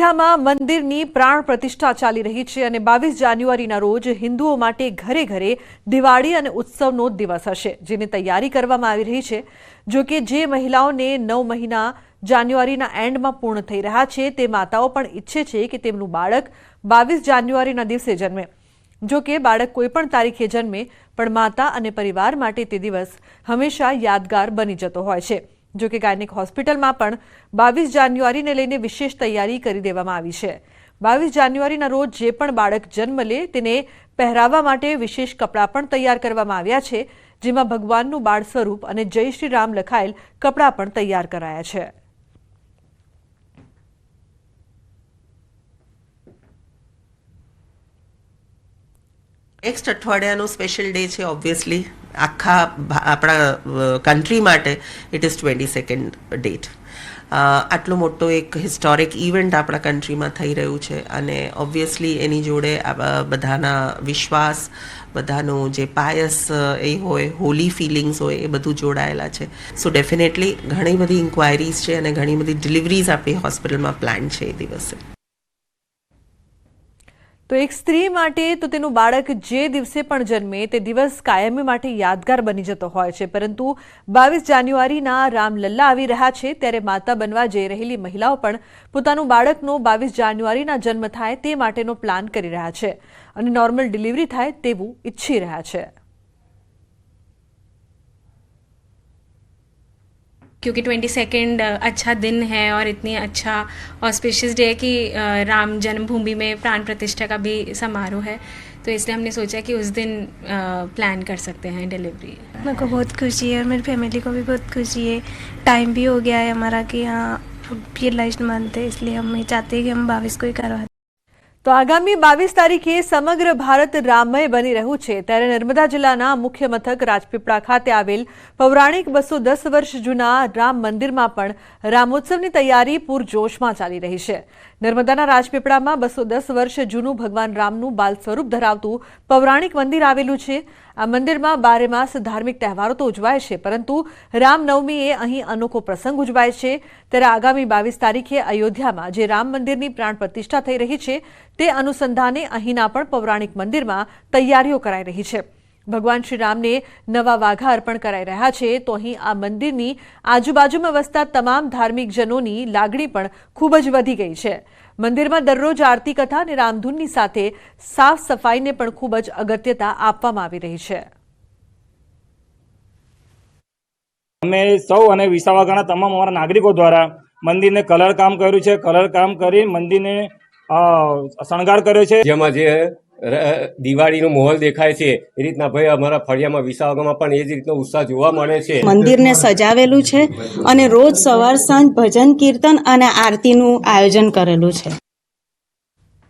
અયોધ્યામાં મંદિરની પ્રાણ પ્રતિષ્ઠા ચાલી રહી છે અને 22 જાન્યુઆરીના રોજ હિન્દુઓ માટે ઘરે ઘરે દિવાળી અને ઉત્સવનો દિવસ હશે, જેની તૈયારી કરવામાં આવી રહી છે। જો કે જે મહિલાઓને 9 મહિના જાન્યુઆરીના એન્ડમાં પૂર્ણ થઈ રહ્યા છે, તે માતાઓ પણ ઈચ્છે છે કે તેમનું બાળક 22 જાન્યુઆરીના દિવસે જન્મે। જો કે બાળક કોઈપણ તારીખે જન્મે, પણ માતા અને પરિવાર માટે તે દિવસ હંમેશા યાદગાર બની જતો હોય છે। જો કે ગાયનેક હોસ્પિટલમાં પણ 22 જાન્યુઆરીને લઈને વિશેષ તૈયારી કરી દેવામાં આવી છે। 22 જાન્યુઆરીના રોજ જે પણ બાળક જન્મ લે તેને પહેરાવવા માટે વિશેષ કપડાં પણ તૈયાર કરવામાં આવ્યા છે, જેમાં ભગવાનનું બાળ સ્વરૂપ અને જય શ્રી રામ લખાયેલ કપડાં પણ તૈયાર કરાયા છે। નેક્સ્ટ અઠવાડિયાનો સ્પેશિયલ ડે છે ઓબ્વિયસલી આખા આપણા કન્ટ્રી માટે ઇટ ઇઝ 22nd ડેટ। આટલો મોટો એક હિસ્ટોરિક ઇવેન્ટ આપણા કન્ટ્રીમાં થઈ રહ્યું છે અને ઓબ્વિયસલી એની જોડે બધાના વિશ્વાસ, બધાનું જે પાયસ એ હોય, હોલી ફિલિંગ્સ હોય, એ બધું જોડાયેલા છે। સો ડેફિનેટલી ઘણી બધી ઇન્ક્વાયરીઝ છે અને ઘણી બધી ડિલિવરીઝ આપણી હોસ્પિટલમાં પ્લાન છે એ દિવસે। તો એક સ્ત્રી માટે તો તેનું બાળક જે દિવસે પણ જન્મે તે દિવસ કાયમી માટે યાદગાર બની જતો હોય છે, પરંતુ 22 જાન્યુઆરીના રામલલ્લા આવી રહ્યા છે, ત્યારે માતા બનવા જઈ રહેલી મહિલાઓ પણ પોતાનું બાળકનો 22 જાન્યુઆરીના જન્મ થાય તે માટેનો પ્લાન કરી રહ્યા છે અને નોર્મલ ડિલિવરી થાય તેવું ઈચ્છી રહ્યા છે। क्योंकि 22nd अच्छा दिन है और इतनी अच्छा ऑस्पिशियस डे है कि राम जन्मभूमि में प्राण प्रतिष्ठा का भी समारोह है, तो इसलिए हमने सोचा कि उस दिन प्लान कर सकते हैं डिलीवरी। मेरे को बहुत खुशी है और मेरी फैमिली को भी बहुत खुशी है। टाइम भी हो गया है हमारा कि हाँ ये लास्ट मंथ है, इसलिए हम चाहते हैं कि हम 22 को ही करवा। तो आगामी 22 तारीखे समग्र भारत राममय बनी રહ્યું છે, ત્યારે નર્મદા જિલ્લાના મુખ્ય મથક રાજપીપળા ખાતે આવેલ પૌરાણિક 210 વર્ષ જૂના રામ મંદિરમાં પણ રામોત્સવની તૈયારી પૂરજોશમાં ચાલી રહી છે। નર્મદાના રાજપીપળામાં 210 વર્ષ જૂનું ભગવાન રામનું બાલ સ્વરૂપ ધરાવતું પૌરાણિક મંદિર આવેલું છે। આ મંદિરમાં 12 માસ ધાર્મિક તહેવારો તો ઉજવાય છે, પરંતુ રામનવમીએ અહીં અનોખો પ્રસંગ ઉજવાય છે। ત્યારે આગામી 22 તારીખે અયોધ્યામાં જે રામ મંદિરની પ્રાણ પ્રતિષ્ઠા થઈ રહી છે, તે અનુસંધાને અહીંના પણ પૌરાણિક મંદિરમાં તૈયારીઓ કરાઈ રહી છે। ભગવાન શ્રી રામને નવા વાઘા અર્પણ કરાઈ રહ્યા છે, તો અહીં આ મંદિરની આજુબાજુમાં વસતા તમામ ધાર્મિક જનોની લાગણી પણ ખૂબ જ વધી ગઈ છે। મંદિરમાં દરરોજ આરતી કથા અને રામધૂનની સાથે સાફ સફાઈને પણ ખૂબ જ અગત્યતા આપવામાં આવી રહી છે। અમે સૌ અને વિસાવદરના તમામ અમારા નાગરિકો દ્વારા મંદિરને કલર કામ કર્યું છે। કલર કામ કરી મંદિરને શણગાર કર્યો છે, જેમાં જે દિવાળીનો માહોલ દેખાય છે એ રીતના ભાઈ અમારા ફળિયામાં વિસાવદરમાં પણ એ જ રીતનો ઉત્સાહ જોવા મળે છે। મંદિરને સજાવેલું છે અને રોજ સવાર સાંજ ભજન કીર્તન અને આરતીનું આયોજન કરેલું છે।